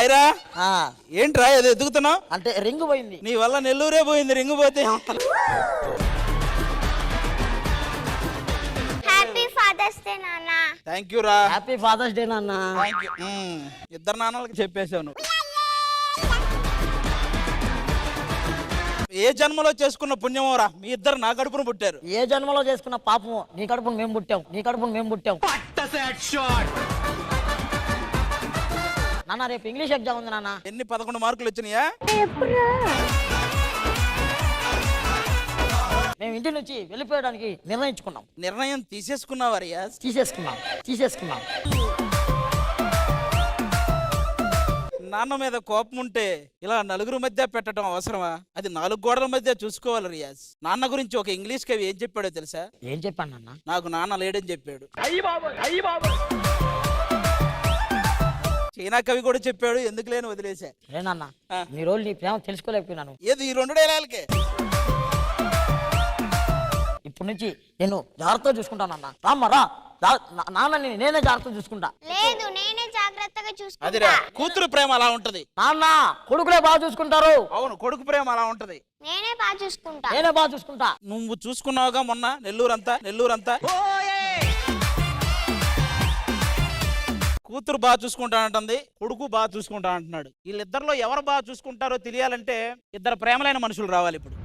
అయిరా ఏంట్రా ఏదో ఎదుగుతున్నావు? అంటే రింగ్ పోయింది. నీ వల్ల నెల్లూరే పోయింది, రింగు పోతే. హ్యాపీ ఫాదర్స్ డే నాన్న. థ్యాంక్ యూ రా. హ్యాపీ ఫాదర్స్ డే నాన్న. ఇద్దరు నాన్నలకి చెప్పేశాను. ఏ జన్మలో చేసుకున్న పుణ్యమోరా, మీ ఇద్దరు నా కడుపును పుట్టారు. ఏ జన్మలో చేసుకున్న పాపము, నీ కడుపును మేము పుట్టాం, నీ కడుపును మేము పుట్టాం. నాన్న రేపు ఇంగ్లీష్ ఎగ్జామ్ ఉంది నాన్న. ఎన్ని 11 మార్కులు వచ్చినాయా? మేము ఇంటి నుంచి వెళ్ళిపోయడానికి నిర్ణయించుకున్నాం. నిర్ణయం తీసేసుకున్నావా రియాజ్? తీసేసుకున్నాం. నాన్న మీద కోపం ఉంటే ఇలా నలుగురు మధ్య పెట్టడం అవసరమా? అది 4 గోడల మధ్య చూసుకోవాలి రియాజ్. నాన్న గురించి ఒక ఇంగ్లీష్ కవి ఏం చెప్పాడో తెలుసా? ఏం చెప్పాను నాన్న? నాకు నాన్న లేడని చెప్పాడు. చైనా కవి కూడా చెప్పాడు, ఎందుకు లేని వదిలేసా. నాన్న మీ రోజు నీ ప్రేమ తెలుసుకోలేకపోయినాను. ఏది ఈ 2 డైలాగులకే? ఇప్పటి నుంచి నేను జాగ్రత్తగా చూసుకుంటాను నాన్న. రామ్మా రా, నాన్నని నేనే జాగ్రత్తగా చూసుకుంటా. లేదు, నేనే జాగ్రత్తగా అదిరా, చూసుకుంటా. కూతురు ప్రేమ అలా ఉంటది. నాన్న కొడుకులే బాగా చూసుకుంటారు. అవును, కొడుకు ప్రేమ అలా ఉంటది. నేనే బాగా చూసుకుంటా. నేనే బాగా చూసుకుంటా. నువ్వు చూసుకున్నావుగా మొన్న నెల్లూరంతా. కూతురు బాగా చూసుకుంటా అంటుంది, కొడుకు బాగా చూసుకుంటా అంటున్నాడు. వీళ్ళిద్దరిలో ఎవరు బాగా చూసుకుంటారో తెలియాలంటే ఇద్దరు ప్రేమలైన మనుషులు రావాలి ఇప్పుడు.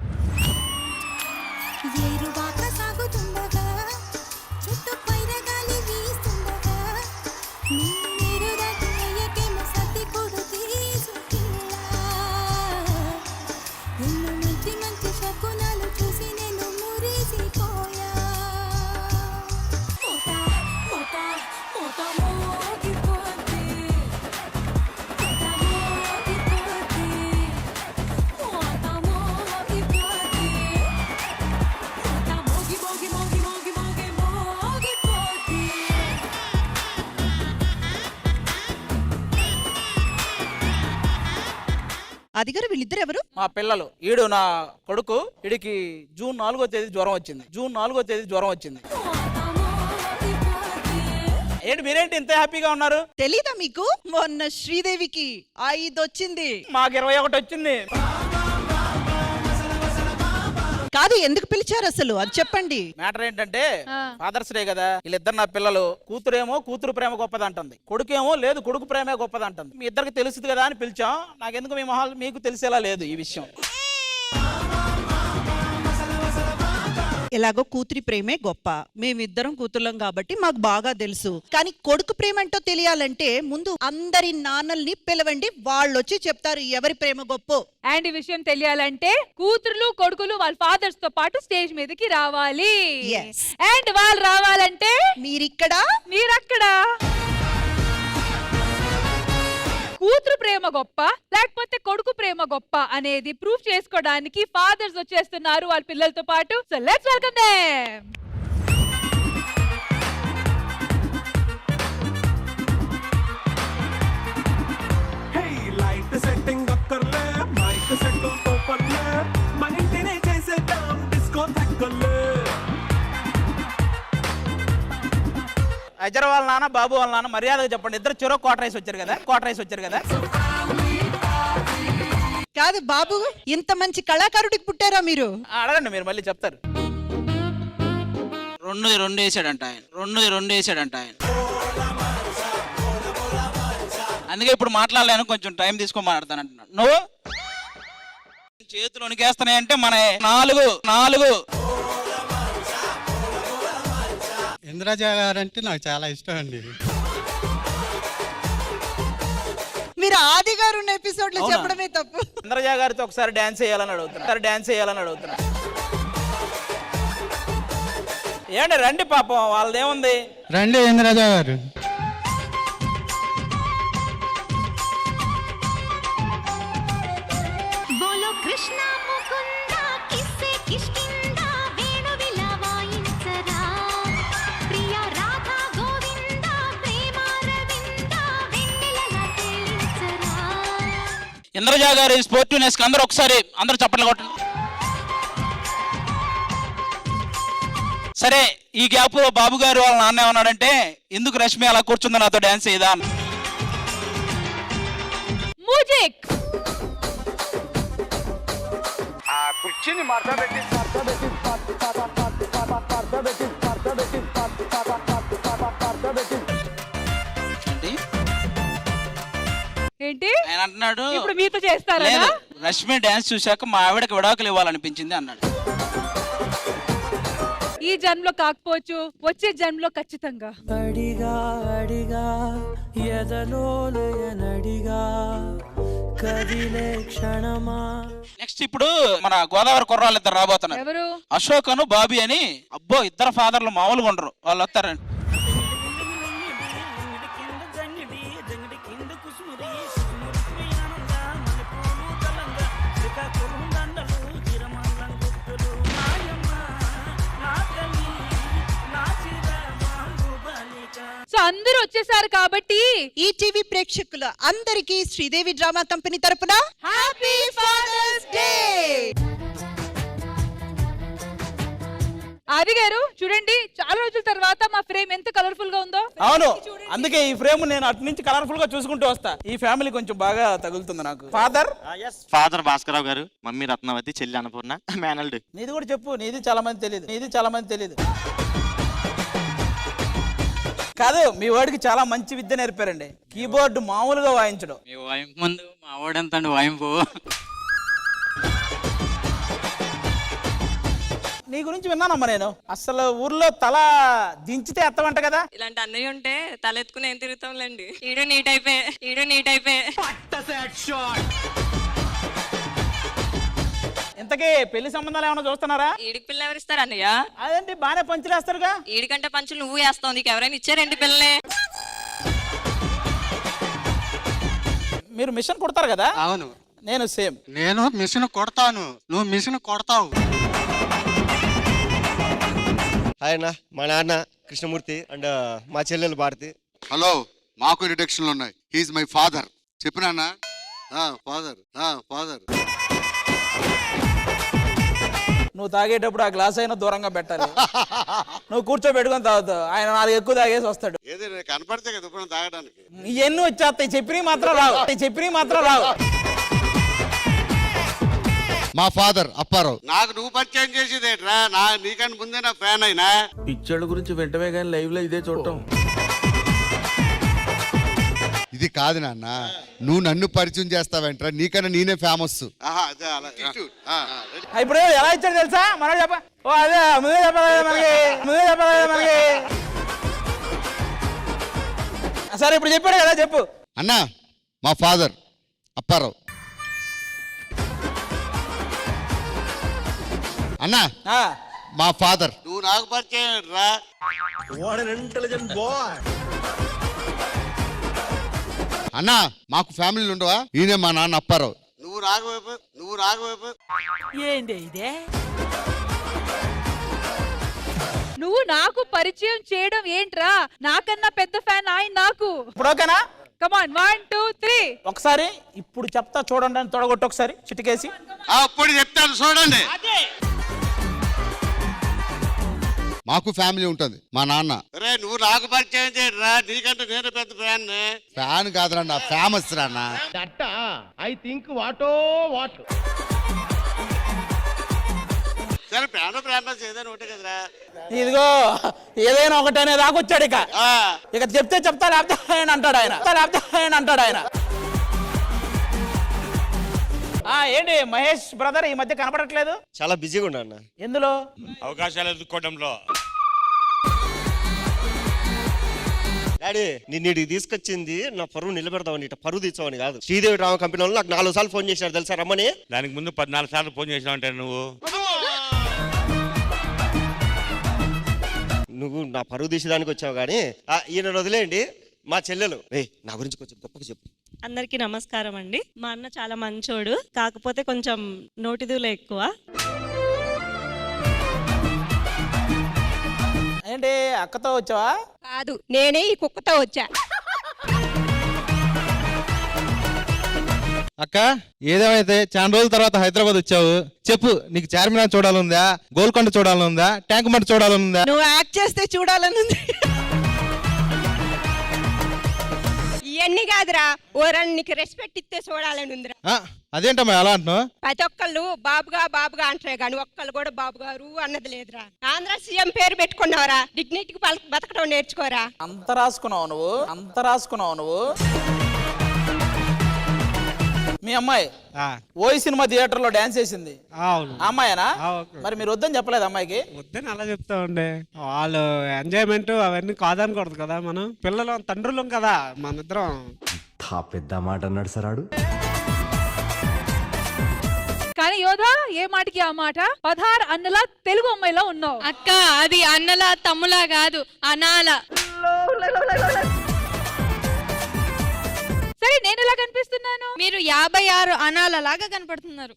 అదిగారు వీళ్ళిద్దరు ఎవరు? మా పిల్లలు. ఈడు నా కొడుకు. వీడికి జూన్ 4వ తేదీ జ్వరం వచ్చింది. ఏంటి మీరేంటి ఇంత హ్యాపీగా ఉన్నారు? తెలీదా మీకు? మొన్న శ్రీదేవికి 5 వచ్చింది, మాకు 21 వచ్చింది. కాదు, ఎందుకు పిలిచారు అసలు అది చెప్పండి. మ్యాటర్ ఏంటంటే ఫాదర్స్ డే కదా, వీళ్ళిద్దరు నా పిల్లలు. కూతురు ప్రేమ గొప్పదంటుంది, కొడుకేమో లేదు కొడుకు ప్రేమే గొప్పదంటుంది. మీ ఇద్దరికి తెలుస్తుంది కదా అని పిలిచాం. నాకెందుకు మీ మొహాలు మీకు తెలిసేలా లేదు ఈ విషయం. ఎలాగో కూతురి ప్రేమే గొప్ప, మేమిద్దరం కూతుర్లం కాబట్టి మాకు బాగా తెలుసు. కానీ కొడుకు ప్రేమ అంటో తెలియాలంటే ముందు అందరి నాన్నల్ని పిలవండి, వాళ్ళు వచ్చి చెప్తారు ఎవరి ప్రేమ గొప్ప. అండ్ ఈ విషయం తెలియాలంటే కూతురులు కొడుకులు వాళ్ళ ఫాదర్స్ తో పాటు స్టేజ్ మీదకి రావాలి. అండ్ వాళ్ళు రావాలంటే మీరక్కడ. కూతురు ప్రేమ గొప్ప లేకపోతే కొడుకు ప్రేమ గొప్ప అనేది ప్రూఫ్ చేసుకోవడానికి ఫాదర్స్ వచ్చేస్తున్నారు వాళ్ళ పిల్లలతో పాటు. So let's welcome them. Azhar వాళ్ళ నాన్న, బాబు వాళ్ళ నాన్న మర్యాదగా చెప్పండి. ఇద్దరు చెరో క్వార్టర్ రైస్ వచ్చారు కదా. కాదు బాబు, ఇంత మంచి కళాకారుడికి పుట్టారా మీరు? అడగండి, మీరు మళ్ళీ చెప్తారు. 2 వేసాడంట ఆయన. అందుకే ఇప్పుడు మాట్లాడలేను, కొంచెం టైం తీసుకొని మాట్లాడతాను అంటున్నాడు. నువ్వు చేతులు వణికేస్తున్నాయంటే మన 4 ఇంద్రజ గారంటే నాకు చాలా ఇష్టం అండి. మీరు ఆది గారు ఉన్న ఎపిసోడ్ లో చెప్పడమే తప్పు. ఇంద్రజ గారితో ఒకసారి డాన్స్ చేయాలని అడుగుతున్నా. ఏంటి రండి పాపం, వాళ్ళదేముంది, రండి ఇంద్రజ గారు. ఇంద్రజ గారి స్పోర్టివ్నెస్ కి అందరూ చప్పట్లు కొట్టండి. సరే, ఈ గ్యాప్ లో బాబు గారు వాళ్ళ నాన్న ఏమన్నాడంటే, ఎందుకు రష్మి అలా కూర్చుందో నాతో డాన్స్ చేయదా. మ్యూజిక్. ఏంటి ఏంటి ఆయన అంటున్నాడు, ఇప్పుడు మీతో చేస్తారా? లేదు రష్మి డాన్స్ చూశాక మా ఆవిడకి విడాకులు ఇవ్వాలనిపించింది అన్నాడు. ఈ జన్మలో కాకపోవచ్చు, వచ్చే జన్మలో ఖచ్చితంగా. అడిగా అడిగా ఎదలోలయనడిగా కదిలే క్షణమా. నెక్స్ట్ ఇప్పుడు మన గోదావరి కుర్రాళ్ళు ఇద్దరు రాబోతున్నారు. ఎవరు? అశోక్ అను బాబీ అని. అబ్బో ఇద్దరు ఫాదర్లు మామూలుగా ఉండరు, వాళ్ళు వస్తారండి. సో అందరూ వచ్చేసారు కాబట్టి ఈ టీవీ ప్రేక్షకుల అందరికీ శ్రీదేవి డ్రామా కంపెనీ తరపున హ్యాపీ ఫాదర్స్ డే. ఆది గారు చూడండి, చాలా రోజుల తర్వాత మా ఫ్రేమ్ ఎంత కలర్ఫుల్ గా ఉందో. అవును, అందుకే ఈ ఫ్రేమ్ నేను అటు నుంచి కలర్ఫుల్ గా చూసుకుంటూ వస్తా. ఈ ఫ్యామిలీ కొంచెం బాగా తగులుతుంది నాకు. ఫాదర్ భాస్కరరావు గారు, మమ్మీ రత్నావతి, చెల్లి అన్నపూర్ణ, మేనల్డ్. నీది కూడా చెప్పు, నీది చాలా మంది తెలియదు. కాదు, మీ వాడికి చాలా మంచి విద్య నేర్పారండి. కీబోర్డు మామూలుగా వాయించడం. మీ వాయింపు ముందు మా వాడెంతండి వాయింపు. నీ గురించి విన్నానమ్మా నేను. అసలు ఊర్లో తల దించితే ఎత్తమంట కదా. ఇలాంటి అన్నయ్య ఉంటే తలెత్తుకుని ఏం తిరుగుతాంలేండి. ఈడు నీట్ అయిపోయి ఇంతకీ పెళ్లి సంబంధాలు ఏమైనా చూస్తున్నారా? ఈడికి పిల్ల ఎవరిస్తారు అన్నయ్య? అదేంటి బాగానే పంచులేస్తారుగా. ఈడికంటే పంచులు నువ్వు వేస్తావు, నీకు ఎవరైనా ఇచ్చారండి పిల్లలే? మీరు మిషన్ కుడతారు కదా? అవును, నేను సేమ్. నేను మిషన్ కొడతాను, నువ్వు మిషన్ కొడతావు. ఆయన మా నాన్న కృష్ణమూర్తి అండ్ మా చెల్లెలు భారతి. హలో, మాకు ఇంట్రడక్షన్లు ఉన్నాయి. He is my father. చెప్పు నాన్న. ఫాదర్. నువ్వు తాగేటప్పుడు ఆ గ్లాస్ అయినా దూరంగా పెట్టాలి. నువ్వు కూర్చోబెట్టుకొని తాగుతావు, ఆయన 4 ఎక్కువ తాగేసి వస్తాడు. ఏదైనా కనపడితే కదా ఇప్పుడు తాగడానికి. ఇవన్నీ వచ్చేస్తాయి, చెప్పినవి మాత్రం రావు. మా ఫాదర్ అప్పారావు. నాకు నువ్వు పరిచయం చేసేదేట్రా? నీకంటే ముందే నా ఫ్యాన్ అయినా. పిచ్చోళ్ళ గురించి వెంటనే కానీ లైవ్ లో ఇదే చూడటం. ఇది కాదు నాన్న, నువ్వు నన్ను పరిచయం చేస్తావేంట్రా? నీకన్నా నేనే ఫేమస్. ఇప్పుడు ఎలా ఇచ్చాడు తెలుసా? మనం చెప్ప అదే ముందే చెప్పలేదు మనకి. సరే ఇప్పుడు చెప్పాడు కదా, చెప్పు. అన్నా, మా ఫాదర్ అప్పారావు. అన్నా, మా ఫాదర్. నువ్వు నాకు పరిచయం రా. అన్నా, మాకు ఫ్యామిలీలు ఉండవా? ఈయనే మా నాన్న అప్పారావు. నువ్వు రాఘవైపు. ఏంటి ఇదే? నువ్వు నాకు పరిచయం చేయడం ఏంట్రా? నాకన్నా పెద్ద ఫ్యాన్ ఆయన నాకు. ఇప్పుడు ఓకేనా? కమాన్ 1 2 3. ఒకసారి ఇప్పుడు చెప్తా చూడండి అని తొడగొట్టు ఒకసారి చిటికేసి. అప్పుడు చెప్తాను చూడండి. మాకు ఫ్యామిలీ ఉంటుంది. మా నాన్న. నువ్వు నాకు పరిచయం చేయరా? నీకంటే నేను పెద్ద ఫ్యాన్ కాదురా, నా ఫేమస్ రాన్న. ఐ థింక్ వాటో వాట్. సరే, ఫేమస్ ఏదైనా ఒకటే కదరా. ఇదిగో ఏదైనా ఒకటనే దాకొచ్చాడు. ఇక చెప్తే చెప్తా, లేకపోతే అంటాడు ఆయన. ఏంటి మహేష్ బ్రదర్ ఈ మధ్య కనపడట్లేదు? చాలా బిజీగా ఉన్నా అన్న. ఎందులో? అవకాశాలు ఎదుర్కోవడంలో. డాడీ, నిన్ను ఇక్కడికి తీసుకొచ్చింది నా పరువు నిలబెడతావని, పరువు తీర్చావని కాదు. శ్రీదేవి డ్రామా కంపెనీ వాళ్ళు నాకు 4 సార్లు ఫోన్ చేశారు తెలుసా రమ్మని. దానికి ముందు 14 సార్లు ఫోన్ చేసినావంటే నువ్వు నా పరువు తీసేదానికి వచ్చావు కానీ ఈయన వదిలేయండి. మా చెల్లెలు నా గురించి కొంచెం గొప్పగా చెప్పు. అందరికీ నమస్కారం అండి. మా అన్న చాలా మంచోడు, కాకపోతే కొంచెం నోటిదూల ఎక్కువ. ఏంటి అక్కతో వచ్చావా? కాదు, నేనే ఈ కుక్కతో వచ్చా. అక్క, ఏదేమైతే చాలా రోజుల తర్వాత హైదరాబాద్ వచ్చావు. చెప్పు, నీకు చార్మినార్ చూడాలనుందా, గోల్కొండ చూడాలనుందా, ట్యాంక్ బండ్ చూడాలనుందా? నువ్వు యాక్ట్ చేస్తే చూడాలని ఉంది. ఇవన్నీ కాదురా ఓరని నీకు రెస్పెక్ట్ ఇస్తే చూడాలని ఉందిరా. ఆ, అదేంటమ్మా అలా అంటున్నావు? ప్రతి ఒక్కళ్ళు బాబుగా అంటారు కానీ ఒక్కళ్ళు కూడా బాబు గారు అన్నది లేదురా. ఆంధ్ర సీఎం పేరు పెట్టుకున్నావరా, డిగ్నిటీకి బతకడం నేర్చుకోరా. అంత రాసుకున్నావు నువ్వు. మీ అమ్మాయి ఓయి సినిమా థియేటర్ లో డాన్స్ చేసింది అమ్మాయేనా? మరి మీరు వద్దని చెప్పలేదు అమ్మాయికి? వద్దని అలా చెప్తా ఉండే, వాళ్ళు ఎంజాయ్మెంట్ అవన్నీ కాదనకూడదు కదా. మనం పిల్లలు తండ్రులం కదా మన ఇద్దరం. పెద్ద మాట అన్నాడు సరాడు. కానీ యోధా ఏ మాటకి ఆ మాట. 16 అన్నలా తెలుగు అమ్మాయిలా ఉన్నావు. అక్క అది అన్నలా తమ్ములా కాదు అనాల. సరే నేను ఎలా కనిపిస్తున్నాను? మీరు 56 అనాలలాగా కనపడుతున్నారు.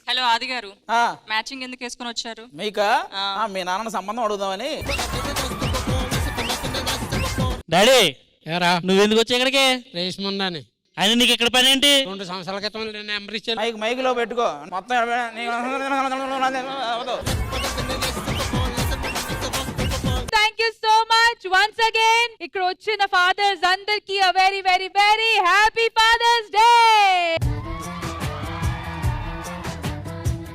హలో ఆది గారు, ఆ, మ్యాచింగ్ ఎందుకు వేసుకొని వచ్చారు? మీకా? మీ నాన్న సంబంధం అడుగుదామని. డాడీ ఏరా నువ్వెందుకు వచ్చా ఇక్కడికి? రేష్మ ఉందని ఆయన నీకు ఇక్కడ పని ఏంటి? 2 సంవత్సరాల క్రితం నెంబర్ ఇచ్చాను. మైక్ లో పెట్టుకో మొత్తం. Thank you so much once again. ఇక్కడ వచ్చిన ఫాదర్స్ అందరికి very very very happy father's day.